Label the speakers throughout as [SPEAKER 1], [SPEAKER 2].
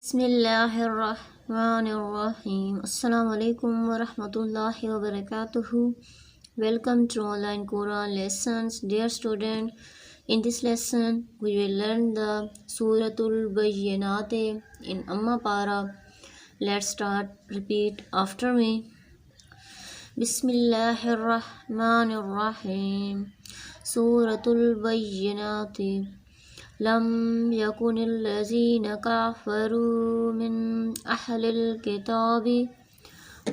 [SPEAKER 1] Bismillahirrahmanirrahim. Assalamu alaikum wa rahmatullahi wa barakatuhu. Welcome to online Quran lessons. Dear student, in this lesson we will learn the Suratul Bayyinat in Amma Para. Let's start. Repeat after me. Bismillahirrahmanirrahim. Suratul Bayyinat. لم يكن الذين كفروا من أهل الكتاب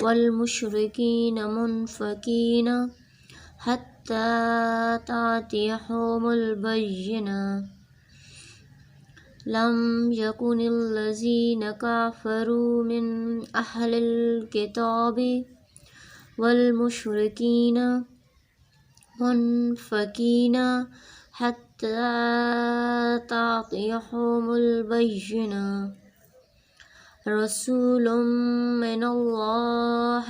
[SPEAKER 1] والمشركين منفكين حتى تأتيهم البينة. لم يكن الذين كفروا من أهل الكتاب والمشركين منفكين حتى تأتيهم البينة. رسول من الله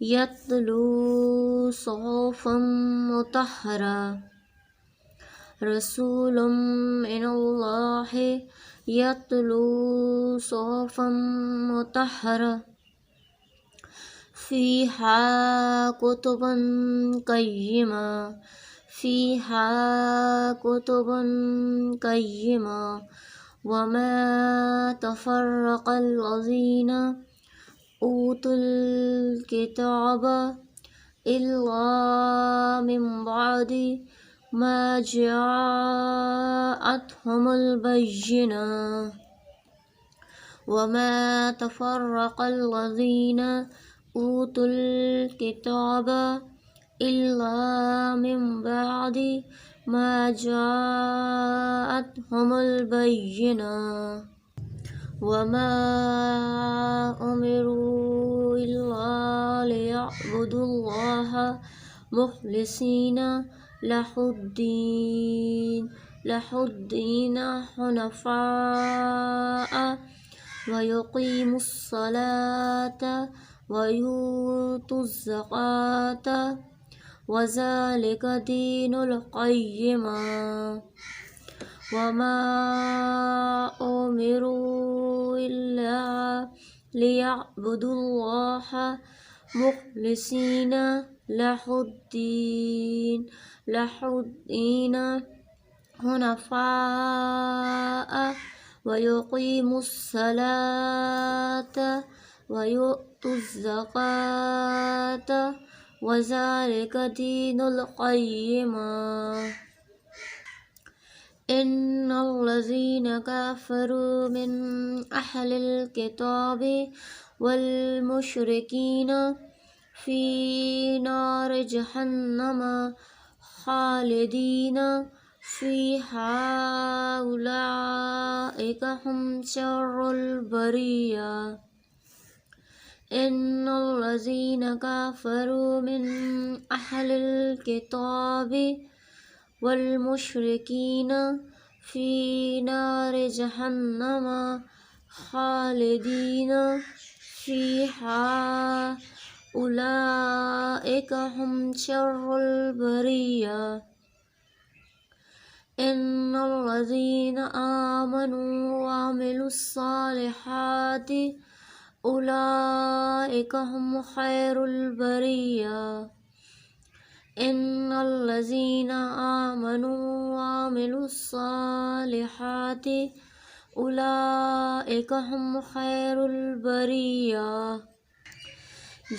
[SPEAKER 1] يتلو صحفا مطهرة. رسول من الله يتلو صحفا مطهرة فيها كتب قيمة. فيها كتب قيمة. وما تفرق الذين أوتوا الكتاب إلا من بعد ما جاءتهم البينة. وما تفرق الذين أوتوا الكتاب إلا من بعد ما جاءتهم البينة. وما أمروا إلا ليعبدوا الله مخلصين له الدين حنفاء ويقيموا الصلاة ويؤتوا الزكاة وذلك دين القيمة. وما أمروا إلا ليعبدوا الله مخلصين له الدين حنفاء ويقيموا الصلاة ويؤتوا الزكاة وذلك دين القيمة. إن الذين كفروا من أهل الكتاب والمشركين في نار جهنم خالدين فيها أولئك هم شر البرية. إن الذين كفروا من أهل الكتاب والمشركين في نار جهنم خالدين فيها أولئك هم شر البرية. إن الذين آمنوا وعملوا الصالحات أولئك هم خير البرية. إن الذين آمنوا وعملوا الصالحات أولئك هم خير البرية.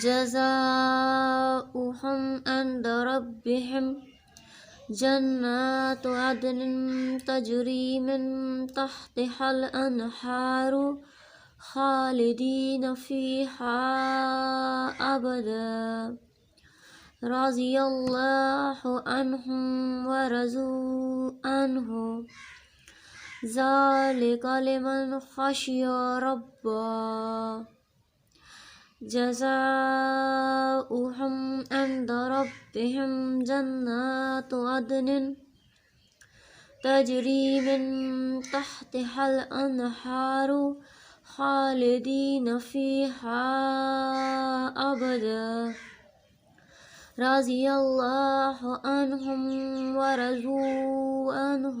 [SPEAKER 1] جزاؤهم عند ربهم جنات عدن تجري من تحتها الأنهار خالدين فيها أبدا. رضي الله عنهم ورضوا عنه ذلك لمن خشي ربه. جزاؤهم عند ربهم جنات عدن تجري من تحتها الأنهار خالدين فيها أبدا. رضي الله عنهم ورضوا عنه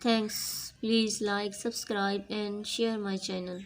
[SPEAKER 1] Thanks. Please like, subscribe and share my channel.